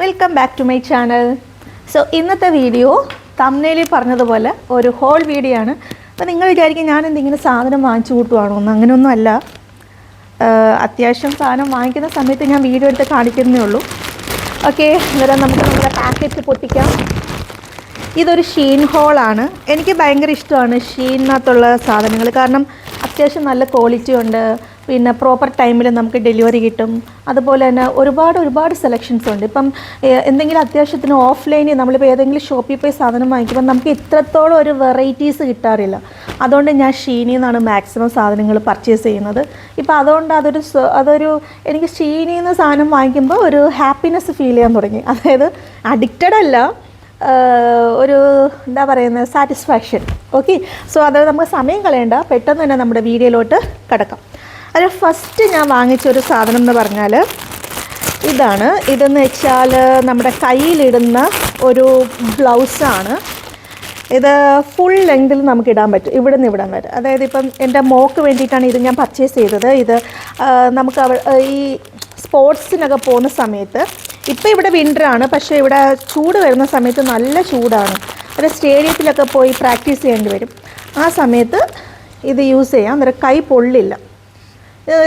Welcome back to my channel. So ഇന്നത്തെ video തംബ്നെയിലിൽ പറഞ്ഞതുപോലെ ഒരു ഹോൾ വീഡിയോ ആണ്. അപ്പോൾ നിങ്ങൾ വിചാരിക്കും ഞാൻ എന്തെങ്കിലും സാധനം വാങ്ങിച്ചു കൂട്ടുവാണോ എന്ന്. അങ്ങനെയൊന്നും അല്ല. അത്യാവശ്യം സാധനം വാങ്ങിക്കുന്ന സമയത്ത് ഞാൻ വീഡിയോ എടുത്ത് കാണിക്കുന്നേ ഉള്ളൂ. ഓക്കെ, അന്നേരം നമുക്ക് നമ്മുടെ പാക്കറ്റ് പൊട്ടിക്കാം. ഇതൊരു ഷീൻ ഹോളാണ്. എനിക്ക് ഭയങ്കര ഇഷ്ടമാണ് ഷീനിനകത്തുള്ള സാധനങ്ങൾ. കാരണം അത്യാവശ്യം നല്ല ക്വാളിറ്റി ഉണ്ട്, പിന്നെ പ്രോപ്പർ ടൈമിൽ നമുക്ക് ഡെലിവറി കിട്ടും. അതുപോലെ തന്നെ ഒരുപാട് സെലക്ഷൻസ് ഉണ്ട്. ഇപ്പം എന്തെങ്കിലും അത്യാവശ്യത്തിന് ഓഫ്ലൈനിൽ നമ്മളിപ്പോൾ ഏതെങ്കിലും ഷോപ്പിൽ പോയി സാധനം വാങ്ങിക്കുമ്പോൾ നമുക്ക് ഇത്രത്തോളം ഒരു വെറൈറ്റീസ് കിട്ടാറില്ല. അതുകൊണ്ട് ഞാൻ ഷീനിൽ നിന്നാണ് മാക്സിമം സാധനങ്ങൾ പർച്ചേസ് ചെയ്യുന്നത്. ഇപ്പോൾ അതുകൊണ്ട് അതൊരു എനിക്ക് ഷീനിൽ നിന്ന് സാധനം വാങ്ങിക്കുമ്പോൾ ഒരു ഹാപ്പിനെസ് ഫീൽ ചെയ്യാൻ തുടങ്ങി. അതായത് അഡിക്റ്റഡ് അല്ല, ഒരു എന്താ പറയുന്നത്, സാറ്റിസ്ഫാക്ഷൻ. ഓക്കെ, സോ അത് നമുക്ക് സമയം കളയണ്ട, പെട്ടെന്ന് തന്നെ നമ്മുടെ വീഡിയോയിലോട്ട് കിടക്കാം. അതിൽ ഫസ്റ്റ് ഞാൻ വാങ്ങിച്ചൊരു സാധനം എന്ന് പറഞ്ഞാൽ ഇതാണ്. ഇതെന്ന് വെച്ചാൽ നമ്മുടെ കയ്യിലിടുന്ന ഒരു ബ്ലൗസാണ്. ഇത് ഫുൾ ലെങ്തിൽ നമുക്ക് ഇടാൻ പറ്റും, ഇവിടെ നിന്ന് ഇവിടം വരെ. അതായത് ഇപ്പം എൻ്റെ മോക്ക് വേണ്ടിയിട്ടാണ് ഇത് ഞാൻ പർച്ചേസ് ചെയ്തത്. ഇത് നമുക്ക് ഈ സ്പോർട്സിനൊക്കെ പോകുന്ന സമയത്ത്, ഇപ്പോൾ ഇവിടെ വിൻ്ററാണ്, പക്ഷേ ഇവിടെ ചൂട് വരുന്ന സമയത്ത് നല്ല ചൂടാണ്. ഒരു സ്റ്റേഡിയത്തിലൊക്കെ പോയി പ്രാക്ടീസ് ചെയ്യേണ്ടി വരും. ആ സമയത്ത് ഇത് യൂസ് ചെയ്യാം. അന്നേരം കൈ പൊള്ളില്ല.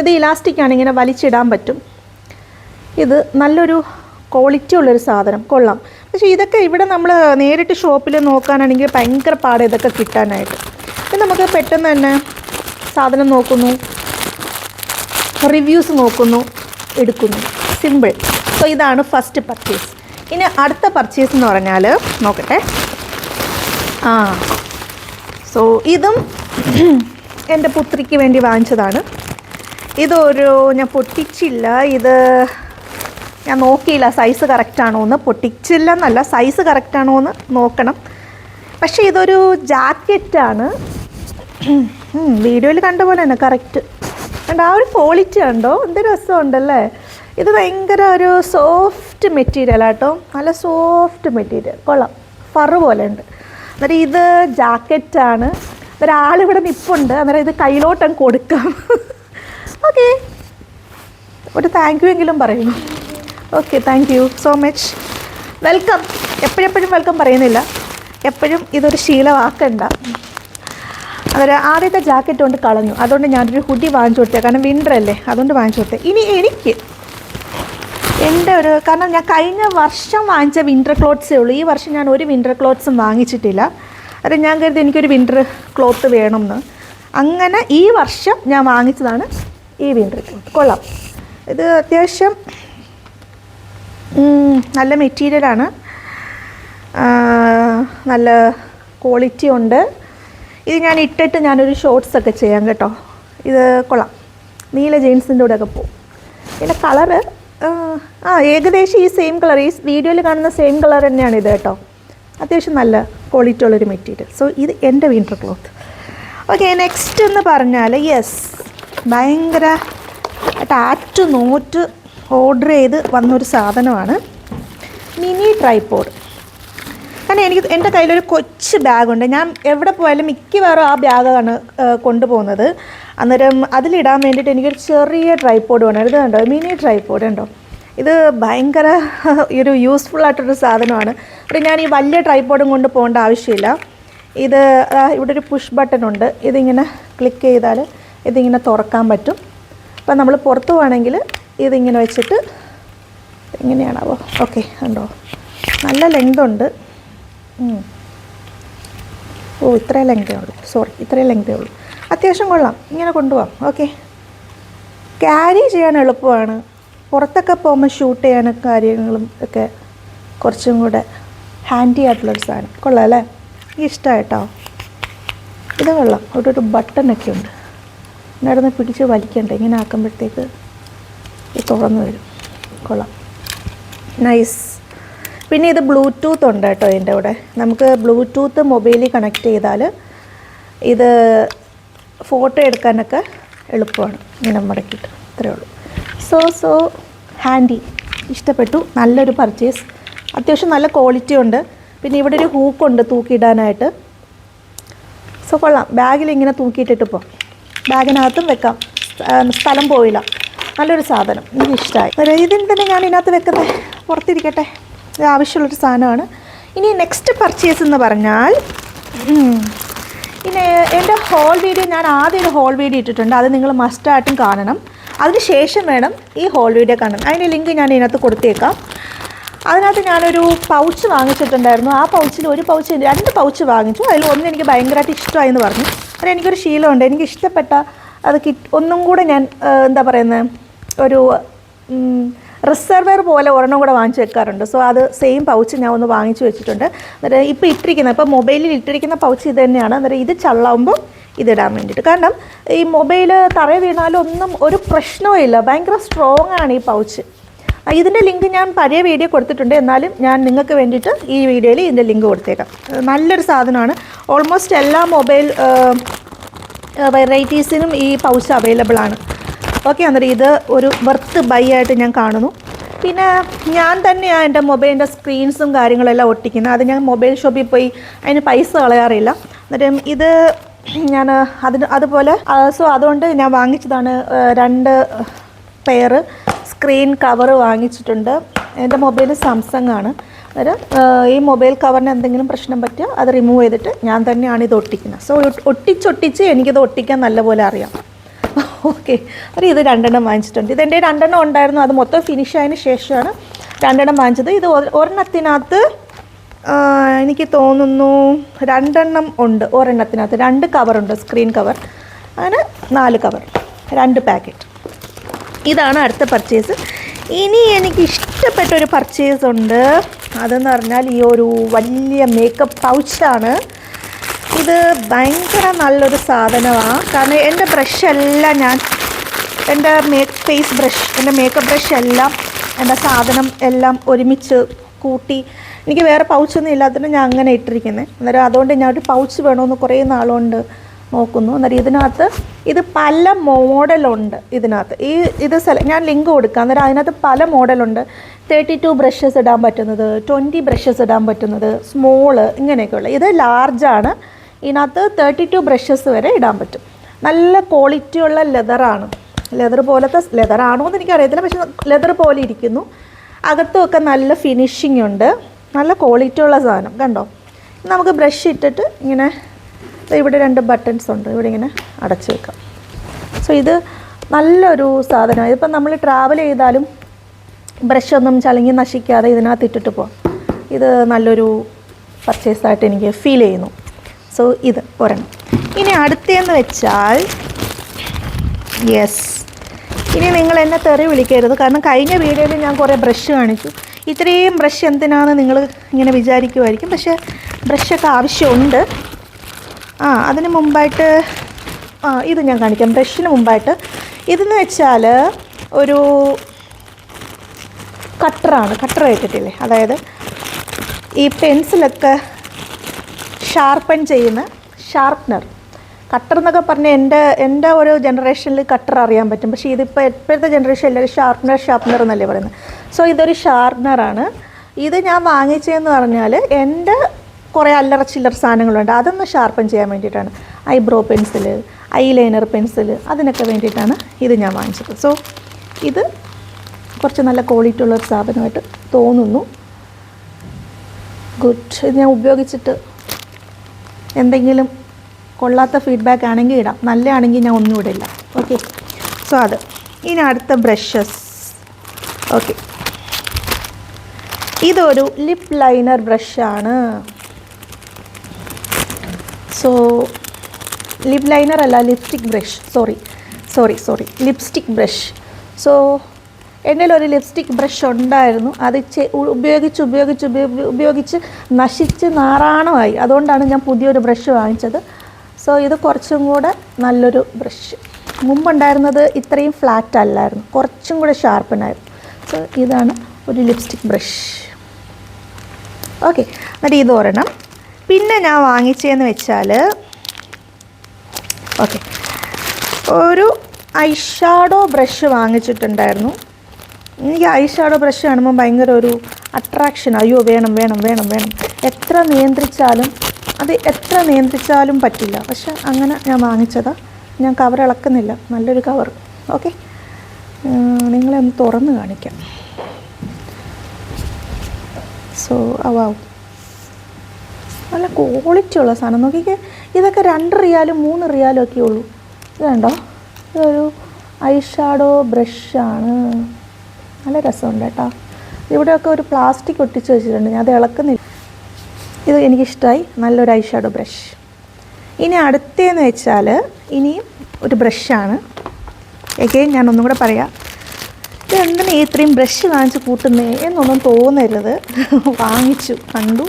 ഇത് ഇലാസ്റ്റിക്കാണ്, ഇങ്ങനെ വലിച്ചിടാൻ പറ്റും. ഇത് നല്ലൊരു ക്വാളിറ്റി ഉള്ളൊരു സാധനം, കൊള്ളാം. പക്ഷേ ഇതൊക്കെ ഇവിടെ നമ്മൾ നേരിട്ട് ഷോപ്പിൽ നോക്കാനാണെങ്കിൽ ഭയങ്കര പാട് ഇതൊക്കെ കിട്ടാനായിട്ട്. ഇത് നമുക്ക് പെട്ടെന്ന് തന്നെ സാധനം നോക്കുന്നു, റിവ്യൂസ് നോക്കുന്നു, എടുക്കുന്നു, സിമ്പിൾ. സോ ഇതാണ് ഫസ്റ്റ് പർച്ചേസ്. ഇനി അടുത്ത പർച്ചേസ് എന്ന് പറഞ്ഞാൽ നോക്കട്ടെ. സോ ഇതും എൻ്റെ പുത്രിക്ക് വേണ്ടി വാങ്ങിച്ചതാണ്. ഞാൻ പൊട്ടിച്ചില്ല. ഇത് ഞാൻ നോക്കിയില്ല സൈസ് കറക്റ്റാണോ എന്ന്. പൊട്ടിച്ചില്ല എന്നല്ല, സൈസ് കറക്റ്റാണോ എന്ന് നോക്കണം. പക്ഷേ ഇതൊരു ജാക്കറ്റാണ്. വീഡിയോയിൽ കണ്ട പോലെ തന്നെ കറക്റ്റ് കണ്ടോ, ആ ഒരു ക്വാളിറ്റി ഉണ്ടോ, എന്ത് രസമുണ്ടല്ലേ. ഇത് ഭയങ്കര ഒരു സോഫ്റ്റ് മെറ്റീരിയൽ ആട്ടോ, നല്ല സോഫ്റ്റ് മെറ്റീരിയൽ, കൊള്ളാം. ഫറ് പോലെ ഉണ്ട്. അന്നേരം ഇത് ജാക്കറ്റാണ്. ഒരാളിവിടെ നിൽപ്പുണ്ട്, അന്നേരം ഇത് കയ്യിലോട്ടങ്ങ് കൊടുക്കാം. ഓക്കെ, ഒരു താങ്ക് യു എങ്കിലും പറയുന്നു. Okay, thank you so much. Welcome. എപ്പോഴെപ്പോഴും വെൽക്കം പറയുന്നില്ല, എപ്പോഴും ഇതൊരു ശീലമാക്കണ്ട. അന്നേരം ആദ്യത്തെ ജാക്കറ്റ് കൊണ്ട് കളഞ്ഞു, അതുകൊണ്ട് ഞാനൊരു ഹുഡി വാങ്ങിച്ചു കൊടുത്തേ. കാരണം വിൻ്റർ അല്ലേ, അതുകൊണ്ട് വാങ്ങിച്ചു കൊടുത്തേ. ഇനി എനിക്ക് കാരണം ഞാൻ കഴിഞ്ഞ വർഷം വാങ്ങിച്ച വിൻ്റർ ക്ലോത്ത്സേ ഉള്ളൂ. ഈ വർഷം ഞാൻ ഒരു വിൻ്റർ ക്ലോത്ത്സും വാങ്ങിച്ചിട്ടില്ല. അത് ഞാൻ കരുതി എനിക്കൊരു വിൻ്റർ ക്ലോത്ത് വേണമെന്ന്. അങ്ങനെ ഈ വർഷം ഞാൻ വാങ്ങിച്ചതാണ് ഈ വിൻ്റർ ക്ലോത്ത്. കൊള്ളാം. ഇത് അത്യാവശ്യം നല്ല മെറ്റീരിയലാണ്, നല്ല ക്വാളിറ്റി ഉണ്ട്. ഇത് ഞാൻ ഇട്ടിട്ട് ഞാനൊരു ഷോർട്സൊക്കെ ചെയ്യാം കേട്ടോ. ഇത് കൊള്ളാം, നീല ജീൻസിൻ്റെ കൂടെയൊക്കെ പോകും. പിന്നെ കളറ് ഏകദേശം ഈ സെയിം കളർ, ഈ വീഡിയോയിൽ കാണുന്ന സെയിം കളർ തന്നെയാണ് ഇത് കേട്ടോ. അത്യാവശ്യം നല്ല ക്വാളിറ്റി ഉള്ളൊരു മെറ്റീരിയൽ. സോ ഇത് എൻ്റെ വിൻ്റർ ക്ലോത്ത്. ഓക്കെ, നെക്സ്റ്റ് എന്ന് പറഞ്ഞാൽ ഭയങ്കര ടാറ്റു നോറ്റ് ഓർഡർ ചെയ്ത് വന്നൊരു സാധനമാണ് മിനി ട്രൈപോഡ്. കാരണം എൻ്റെ കയ്യിലൊരു കൊച്ചു ബാഗുണ്ട്. ഞാൻ എവിടെ പോയാലും മിക്കവാറും ആ ബാഗാണ് കൊണ്ടുപോകുന്നത്. അന്നേരം അതിലിടാൻ വേണ്ടിയിട്ട് എനിക്കൊരു ചെറിയ ട്രൈപോഡ് വേണം. ഇത് കണ്ടോ, മിനി ട്രൈപോഡ് കണ്ടോ. ഇത് ഭയങ്കര ഒരു യൂസ്ഫുള്ളായിട്ടൊരു സാധനമാണ്. ഇവിടെ ഞാൻ ഈ വലിയ ട്രൈപോഡും കൊണ്ട് പോകേണ്ട ആവശ്യമില്ല. ഇത് ഇവിടെ ഒരു പുഷ് ബട്ടൺ ഉണ്ട്. ഇതിങ്ങനെ ക്ലിക്ക് ചെയ്താൽ ഇതിങ്ങനെ തുറക്കാൻ പറ്റും. അപ്പം നമ്മൾ പുറത്ത് പോകണമെങ്കിൽ ഇതിങ്ങനെ വെച്ചിട്ട് ഇങ്ങനെയാണാവോ. ഓക്കെ, കണ്ടോ, നല്ല ലെങ്ത് ഉണ്ട്. ഇത്രയും ലെങ്തേ ഉള്ളൂ, ഇത്രയും ലെങ്തേ ഉള്ളൂ. അത്യാവശ്യം കൊള്ളാം, ഇങ്ങനെ കൊണ്ടുപോകാം. ഓക്കെ, ക്യാരി ചെയ്യാൻ എളുപ്പമാണ്. പുറത്തൊക്കെ പോകുമ്പോൾ ഷൂട്ട് ചെയ്യാനും കാര്യങ്ങളും ഒക്കെ കുറച്ചും കൂടെ ഹാൻഡി ആയിട്ടുള്ളൊരു സാധനം. കൊള്ളാം അല്ലേ, എനിക്ക് ഇഷ്ടമായിട്ടോ. ഇത് കൊള്ളാം. അവിടെ ഒരു ബട്ടണൊക്കെ ഉണ്ട്, നടന്ന് പിടിച്ച് വലിക്കണ്ട. ഇങ്ങനെ ആക്കുമ്പോഴത്തേക്ക് ഇത് തുറന്നു വരും. കൊള്ളാം, നൈസ്. പിന്നെ ഇത് ബ്ലൂടൂത്ത് ഉണ്ട് കേട്ടോ ഇതിൻ്റെ കൂടെ. നമുക്ക് ബ്ലൂടൂത്ത് മൊബൈലിൽ കണക്ട് ചെയ്താൽ ഇത് ഫോട്ടോ എടുക്കാനൊക്കെ എളുപ്പമാണ്. ഇങ്ങനെ മടക്കിയിട്ട് ഇത്രയേ ഉള്ളൂ. സോ ഹാൻഡി, ഇഷ്ടപ്പെട്ടു. നല്ലൊരു പർച്ചേസ്. അത്യാവശ്യം നല്ല ക്വാളിറ്റി ഉണ്ട്. പിന്നെ ഇവിടെ ഒരു ഹൂക്കുണ്ട് തൂക്കിയിടാനായിട്ട്. സോ കൊള്ളാം. ബാഗിൽ ഇങ്ങനെ തൂക്കിയിട്ടിട്ട് പോകാം, ബാഗിനകത്തും വെക്കാം, സ്ഥലം പോയില്ല. നല്ലൊരു സാധനം, എനിക്കിഷ്ടമായി. ഇതിന് തന്നെ ഞാൻ ഇതിനകത്ത് വെക്കുന്നത്, പുറത്തിരിക്കട്ടെ, ഇത് ആവശ്യമുള്ളൊരു സാധനമാണ്. ഇനി നെക്സ്റ്റ് പർച്ചേസ് എന്ന് പറഞ്ഞാൽ, പിന്നെ എൻ്റെ ഹോൾ വീഡിയോ ഞാൻ ആദ്യം ഒരു ഹോൾ വീഡിയോ ഇട്ടിട്ടുണ്ട്, അത് നിങ്ങൾ മസ്റ്റായിട്ടും കാണണം. അതിന് ശേഷം വേണം ഈ ഹോൾ വീഡിയോ കാണാൻ. അതിൻ്റെ ലിങ്ക് ഞാൻ ഇതിനകത്ത് കൊടുത്തേക്കാം. അതിനകത്ത് ഞാനൊരു പൗച്ച് വാങ്ങിച്ചിട്ടുണ്ടായിരുന്നു. ആ പൗച്ചിൽ ഒരു പൗച്ച് 2 പൗച്ച് വാങ്ങിച്ചു. അതിൽ ഒന്ന് എനിക്ക് ഭയങ്കരമായിട്ട് ഇഷ്ടമായെന്ന് പറഞ്ഞു. അത് എനിക്കൊരു ശീലമുണ്ട്, എനിക്ക് ഇഷ്ടപ്പെട്ട അത് ഒന്നും കൂടെ ഞാൻ എന്താ പറയുന്നത്, ഒരു റിസർവർ പോലെ ഒരെണ്ണം കൂടെ വാങ്ങിച്ച് വെക്കാറുണ്ട്. സോ അത് സെയിം പൗച്ച് ഞാൻ ഒന്ന് വാങ്ങിച്ച് വെച്ചിട്ടുണ്ട്. അന്നേരം ഇപ്പോൾ ഇട്ടിരിക്കുന്നത്, ഇപ്പോൾ മൊബൈലിൽ ഇട്ടിരിക്കുന്ന പൗച്ച് ഇത് തന്നെയാണ്. അന്നേരം ഇത് ചള്ളാവുമ്പോൾ ഇതിടാൻ വേണ്ടിയിട്ട്. കാരണം ഈ മൊബൈൽ തറയിൽ വീണാലും ഒന്നും ഒരു പ്രശ്നവും ഇല്ല, ഭയങ്കര സ്ട്രോങ് ആണ് ഈ പൗച്ച്. ഇതിൻ്റെ ലിങ്ക് ഞാൻ പഴയ വീഡിയോ കൊടുത്തിട്ടുണ്ട്, എന്നാലും ഞാൻ നിങ്ങൾക്ക് വേണ്ടിയിട്ട് ഈ വീഡിയോയിൽ ഇതിൻ്റെ ലിങ്ക് കൊടുത്തേക്കാം. നല്ലൊരു സാധനമാണ്. ഓൾമോസ്റ്റ് എല്ലാ മൊബൈൽ വെറൈറ്റീസിനും ഈ പൗച്ച് അവൈലബിൾ ആണ്. ഓക്കെ, അന്നേരം ഇത് ഒരു വർത്ത് ബൈ ആയിട്ട് ഞാൻ കാണുന്നു. പിന്നെ ഞാൻ തന്നെയാണ് എൻ്റെ മൊബൈലിൻ്റെ സ്ക്രീൻസും കാര്യങ്ങളെല്ലാം ഒട്ടിക്കുന്നത്. അത് ഞാൻ മൊബൈൽ ഷോപ്പിൽ പോയി അതിന് പൈസ കളയാറില്ല. അന്നേരം ഇത് ഞാൻ അതുപോലെ സോ അതുകൊണ്ട് ഞാൻ വാങ്ങിച്ചതാണ് 2 പെയർ സ്ക്രീൻ കവർ വാങ്ങിച്ചിട്ടുണ്ട്. എൻ്റെ മൊബൈൽ സാംസങ് ആണ്. അന്നേരം ഈ മൊബൈൽ കവറിന് എന്തെങ്കിലും പ്രശ്നം പറ്റിയാൽ അത് റിമൂവ് ചെയ്തിട്ട് ഞാൻ തന്നെയാണ് ഇത് ഒട്ടിക്കുന്നത്. സോ ഒട്ടിച്ചൊട്ടിച്ച് എനിക്കിത് ഒട്ടിക്കാൻ നല്ലപോലെ അറിയാം. ഓക്കെ, അപ്പോൾ ഇത് 2 വാങ്ങിച്ചിട്ടുണ്ട്. ഇതെൻ്റെ 2 ഉണ്ടായിരുന്നു, അത് മൊത്തം ഫിനിഷ് ആയതിന് ശേഷമാണ് 2 വാങ്ങിച്ചത്. ഇത് ഒരെണ്ണത്തിനകത്ത് എനിക്ക് തോന്നുന്നു 2 ഉണ്ട്. ഒരെണ്ണത്തിനകത്ത് 2 കവറുണ്ട്, സ്ക്രീൻ കവർ. അങ്ങനെ 4 കവർ, 2 പാക്കറ്റ്. ഇതാണ് അടുത്ത പർച്ചേസ്. ഇനി എനിക്ക് ഇഷ്ടപ്പെട്ടൊരു പർച്ചേസ് ഉണ്ട്. അതെന്ന് പറഞ്ഞാൽ ഈ ഒരു വലിയ മേക്കപ്പ് പൗച്ചാണ്. ഇത് ഭയങ്കര നല്ലൊരു സാധനമാണ്. കാരണം എൻ്റെ ബ്രഷെല്ലാം എൻ്റെ ഫേസ് ബ്രഷ്, എൻ്റെ മേക്കപ്പ് ബ്രഷ് എല്ലാം, എൻ്റെ സാധനം എല്ലാം ഒരുമിച്ച് കൂട്ടി, എനിക്ക് വേറെ പൗച്ചൊന്നും ഇല്ലാത്തതുകൊണ്ട് ഞാൻ അങ്ങനെ ഇട്ടിരിക്കുന്നത്. അന്നേരം അതുകൊണ്ട് ഞാൻ ഒരു പൗച്ച് വേണമെന്ന് കുറേ നാളുകൊണ്ട് നോക്കുന്നു. അന്നേരം ഇതിനകത്ത് ഇത് പല മോഡലുണ്ട്. ഇതിനകത്ത് ഇത് ഞാൻ ലിങ്ക് കൊടുക്കാം. അന്നേരം അതിനകത്ത് പല മോഡലുണ്ട്. 32 ബ്രഷസ് ഇടാൻ പറ്റുന്നത്, 20 ബ്രഷസ് ഇടാൻ പറ്റുന്നത്, സ്മോള്, ഇങ്ങനെയൊക്കെയുള്ള. ഇത് ലാർജാണ്. ഇതിനകത്ത് 32 ബ്രഷസ് വരെ ഇടാൻ പറ്റും. നല്ല ക്വാളിറ്റിയുള്ള ലെതറാണ്. ലെതർ പോലത്തെ, ലെതറാണോ എന്ന് എനിക്കറിയത്തില്ല, പക്ഷെ ലെതർ പോലെ ഇരിക്കുന്നു. അകത്തുമൊക്കെ നല്ല ഫിനിഷിംഗ് ഉണ്ട്. നല്ല ക്വാളിറ്റിയുള്ള സാധനം കണ്ടോ. നമുക്ക് ബ്രഷ് ഇട്ടിട്ട് ഇങ്ങനെ, ഇവിടെ 2 ബട്ടൺസ് ഉണ്ട്, ഇവിടെ ഇങ്ങനെ അടച്ചു വെക്കാം. സോ ഇത് നല്ലൊരു സാധനമാണ്. ഇതിപ്പം നമ്മൾ ട്രാവൽ ചെയ്താലും ബ്രഷൊന്നും ചളുങ്ങി നശിക്കാതെ ഇതിനകത്ത് ഇട്ടിട്ട് പോകാം. ഇത് നല്ലൊരു പർച്ചേസായിട്ട് എനിക്ക് ഫീൽ ചെയ്യുന്നു. സോ ഇത് ഒരെണ്ണം. ഇനി അടുത്തതെന്ന് വെച്ചാൽ, യെസ്, ഇനി നിങ്ങൾ എന്നെ തെറി വിളിക്കരുത്. കാരണം കഴിഞ്ഞ വീഡിയോയിൽ ഞാൻ കുറേ ബ്രഷ് കാണിച്ചു. ഇത്രയും ബ്രഷ് എന്തിനാണെന്ന് നിങ്ങൾ ഇങ്ങനെ വിചാരിക്കുമായിരിക്കും. പക്ഷേ ബ്രഷൊക്കെ ആവശ്യമുണ്ട്. അതിന് മുമ്പായിട്ട് ഇത് ഞാൻ കാണിക്കാം. ബ്രഷിന് മുമ്പായിട്ട് ഇതെന്ന് വെച്ചാൽ ഒരു കട്ടറാണ്. കട്ടർ കേട്ടിട്ടില്ലേ? അതായത് ഈ പെൻസിലൊക്കെ ഷാർപ്പൺ ചെയ്യുന്ന ഷാർപ്പ്നർ. കട്ടർ എന്നൊക്കെ പറഞ്ഞാൽ എൻ്റെ ഒരു ജനറേഷനിൽ കട്ടർ അറിയാൻ പറ്റും. പക്ഷേ ഇതിപ്പോൾ ഇപ്പോഴത്തെ ജനറേഷൻ എല്ലാവരും ഷാർപ്പ്നർ എന്നല്ലേ പറയുന്നത്. സോ ഇതൊരു ഷാർപ്പ്നറാണ്. ഇത് ഞാൻ വാങ്ങിച്ചതെന്ന് പറഞ്ഞാൽ എൻ്റെ കുറേ അല്ലറ ചില്ലറ സാധനങ്ങളുണ്ട്, അതൊന്ന് ഷാർപ്പൺ ചെയ്യാൻ വേണ്ടിയിട്ടാണ്. ഐബ്രോ പെൻസില്, ഐലൈനർ പെൻസില്, അതിനൊക്കെ വേണ്ടിയിട്ടാണ് ഇത് ഞാൻ വാങ്ങിച്ചത്. സോ ഇത് കുറച്ച് നല്ല ക്വാളിറ്റി ഉള്ളൊരു സാധനമായിട്ട് തോന്നുന്നു. ഗുഡ്. ഇത് ഞാൻ ഉപയോഗിച്ചിട്ട് എന്തെങ്കിലും കൊള്ളാത്ത ഫീഡ്ബാക്ക് ആണെങ്കിൽ ഇടാം, നല്ലതാണെങ്കിൽ ഞാൻ ഒന്നും ഇടില്ല. ഓക്കെ, സോ അത്. ഇനി അടുത്ത ബ്രഷസ്. ഓക്കെ, ഇതൊരു ലിപ്പ് ലൈനർ ബ്രഷാണ്. സോ ലിപ്പ് ലൈനർ അല്ല, lipstick brush. Sorry lipstick brush. So എൻ്റെ ഒരു ലിപ്സ്റ്റിക് ബ്രഷ് ഉണ്ടായിരുന്നു. അത് ഉപയോഗിച്ച് നശിച്ച് നാറാണമായി. അതുകൊണ്ടാണ് ഞാൻ പുതിയൊരു ബ്രഷ് വാങ്ങിച്ചത്. സോ ഇത് കുറച്ചും കൂടെ നല്ലൊരു ബ്രഷ്. മുമ്പുണ്ടായിരുന്നത് ഇത്രയും ഫ്ലാറ്റ് അല്ലായിരുന്നു, കുറച്ചും കൂടെ ഷാർപ്പനായിരുന്നു. സോ ഇതാണ് ഒരു ലിപ്സ്റ്റിക് ബ്രഷ്. ഓക്കെ, എന്നിട്ട് ഇത് ഒരെണ്ണം. പിന്നെ ഞാൻ വാങ്ങിച്ചതെന്ന് വെച്ചാൽ, ഓക്കെ, ഒരു ഐഷാഡോ ബ്രഷ് വാങ്ങിച്ചിട്ടുണ്ടായിരുന്നു. എനിക്ക് ഐഷാഡോ ബ്രഷ് കാണുമ്പോൾ ഭയങ്കര ഒരു അട്രാക്ഷൻ. അയ്യോ വേണം, എത്ര നിയന്ത്രിച്ചാലും പറ്റില്ല. പക്ഷെ അങ്ങനെ ഞാൻ വാങ്ങിച്ചതാണ്. ഞാൻ കവർ ഇളക്കുന്നില്ല, നല്ലൊരു കവർ. ഓക്കെ, നിങ്ങളെ ഒന്ന് തുറന്ന് കാണിക്കാം. സോ അവാവും നല്ല ക്വാളിറ്റി ഉള്ള സാധനം. നോക്കിക്കേ, ഇതൊക്കെ 2 റിയാലും 3 റിയാലും ഒക്കെ ഉള്ളൂ. ഇത് കണ്ടോ, ഇതൊരു ഐ ഷാഡോ ബ്രഷാണ്. നല്ല രസമുണ്ട് കേട്ടോ. ഇവിടെയൊക്കെ ഒരു പ്ലാസ്റ്റിക് ഒട്ടിച്ച് വെച്ചിട്ടുണ്ട്, ഞാൻ അത് ഇളക്കുന്നില്ല. ഇത് എനിക്കിഷ്ടമായി, നല്ലൊരു ഐ ഷാഡോ ബ്രഷ്. ഇനി അടുത്തതെന്ന് വെച്ചാൽ ഇനിയും ഒരു ബ്രഷാണ്. എഗെയിൻ ഞാൻ ഒന്നും കൂടെ പറയാം, ഇതെന്തിനാ ഇത്രയും ബ്രഷ് കാണിച്ച് കൂട്ടുന്നേ എന്നൊന്നും തോന്നരുത്. വാങ്ങിച്ചു, കണ്ടു,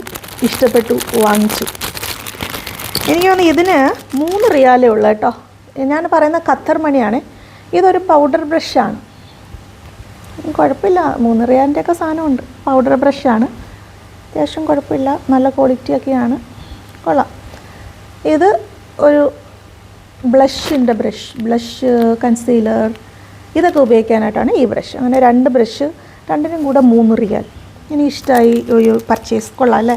ഇഷ്ടപ്പെട്ടു, വാങ്ങിച്ചു. എനിക്ക് തോന്നുന്നു ഇതിന് 3 റിയാലേ ഉള്ളൂ കേട്ടോ. ഞാൻ പറയുന്ന ഖത്തർ മണിയാണ്. ഇതൊരു പൗഡർ ബ്രഷാണ്, കുഴപ്പമില്ല. 3 റിയാലിൻ്റെയൊക്കെ സാധനമുണ്ട്. പൗഡർ ബ്രഷാണ്, അത്യാവശ്യം കുഴപ്പമില്ല, നല്ല ക്വാളിറ്റിയൊക്കെയാണ്, കൊള്ളാം. ഇത് ഒരു ബ്ലഷിൻ്റെ ബ്ലഷ് കൺസീലർ ഇതൊക്കെ ഉപയോഗിക്കാനായിട്ടാണ് ഈ ബ്രഷ്. അങ്ങനെ 2 ബ്രഷ്, രണ്ടിനും കൂടെ 3 റിയാൽ. എനിക്ക് ഇഷ്ടമായി ഒരു പർച്ചേസ്. കൊള്ളാം അല്ലേ?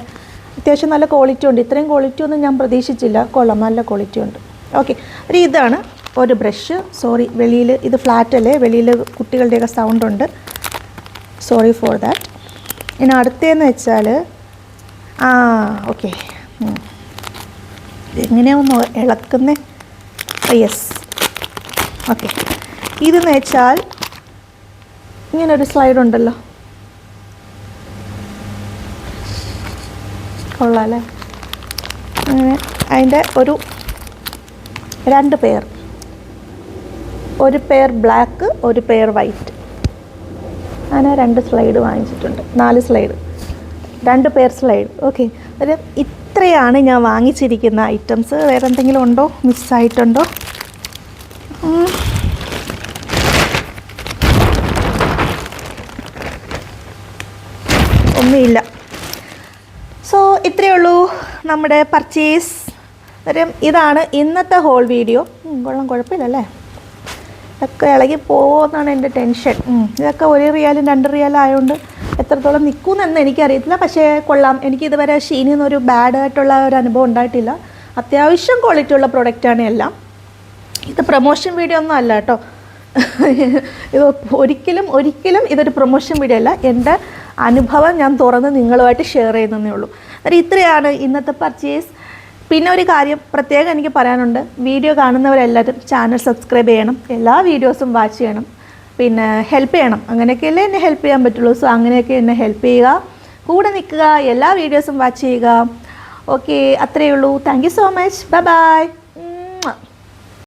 അത്യാവശ്യം നല്ല ക്വാളിറ്റി ഉണ്ട്. ഇത്രയും ക്വാളിറ്റി ഒന്നും ഞാൻ പ്രതീക്ഷിച്ചില്ല. കൊള്ളാം, നല്ല ക്വാളിറ്റി ഉണ്ട്. ഓക്കെ, ഇതാണ് ഒരു ബ്രഷ്. സോറി, വെളിയിൽ ഇത് ഫ്ലാറ്റ് അല്ലേ, വെളിയിൽ കുട്ടികളുടെയൊക്കെ സൗണ്ട് ഉണ്ട്, സോറി ഫോർ ദാറ്റ്. ഇനി അടുത്തതെന്ന് വെച്ചാൽ ഓക്കെ, എങ്ങനെയാണെന്ന് ഇളക്കുന്നേ. Yes, okay. ഇതെന്ന് വെച്ചാൽ ഇങ്ങനൊരു സ്ലൈഡ് ഉണ്ടല്ലോ, കൊള്ളാം അല്ലേ? അങ്ങനെ അതിൻ്റെ ഒരു 2 പെയർ, ഒരു പെയർ ബ്ലാക്ക്, ഒരു പെയർ വൈറ്റ്, അങ്ങനെ 2 സ്ലൈഡ് വാങ്ങിച്ചിട്ടുണ്ട്. 4 സ്ലൈഡ്, 2 പെയർ സ്ലൈഡ്. ഓക്കെ, ഒരു ഇത്രയാണ് ഞാൻ വാങ്ങിച്ചിരിക്കുന്ന ഐറ്റംസ്. വേറെ എന്തെങ്കിലും ഉണ്ടോ, മിസ്സായിട്ടുണ്ടോ? ഒന്നുമില്ല. സോ ഇത്രയേ ഉള്ളൂ നമ്മുടെ പർച്ചേസ്. ഇതാണ് ഇന്നത്തെ ഹോൾ വീഡിയോ. കൊള്ളാം, കുഴപ്പമില്ലല്ലേ? ഇതൊക്കെ ഇളകി പോകുമെന്നാണ് എൻ്റെ ടെൻഷൻ. ഇതൊക്കെ 1 റിയാലും 2 റിയാലും ആയതുകൊണ്ട് എത്രത്തോളം നിൽക്കുമെന്ന് എനിക്കറിയത്തില്ല. പക്ഷേ കൊള്ളാം. എനിക്കിതുവരെ ഷീനിൽ നിന്നൊരു ബാഡായിട്ടുള്ള ഒരു അനുഭവം ഉണ്ടായിട്ടില്ല. അത്യാവശ്യം ക്വാളിറ്റി ഉള്ള പ്രൊഡക്റ്റാണ് എല്ലാം. ഇത് പ്രൊമോഷൻ വീഡിയോ ഒന്നും അല്ല കേട്ടോ. ഇത് ഒരിക്കലും ഇതൊരു പ്രൊമോഷൻ വീഡിയോ അല്ല. എൻ്റെ അനുഭവം ഞാൻ തുറന്ന് നിങ്ങളുമായിട്ട് ഷെയർ ചെയ്യുന്നതേ ഉള്ളൂ. അതായത് ഇത്രയാണ് ഇന്നത്തെ പർച്ചേസ്. പിന്നെ ഒരു കാര്യം പ്രത്യേകം എനിക്ക് പറയാനുണ്ട്. വീഡിയോ കാണുന്നവരെല്ലാവരും ചാനൽ സബ്സ്ക്രൈബ് ചെയ്യണം, എല്ലാ വീഡിയോസും വാച്ച് ചെയ്യണം, പിന്നെ ഹെൽപ്പ് ചെയ്യണം. അങ്ങനെയൊക്കെയല്ലേ എന്നെ ഹെൽപ്പ് ചെയ്യാൻ പറ്റുള്ളൂ. സോ അങ്ങനെയൊക്കെ എന്നെ ഹെൽപ്പ് ചെയ്യുക, കൂടെ നിൽക്കുക, എല്ലാ വീഡിയോസും വാച്ച് ചെയ്യുക. ഓക്കെ, അത്രയേ ഉള്ളൂ. Thank you so much. Bye bye.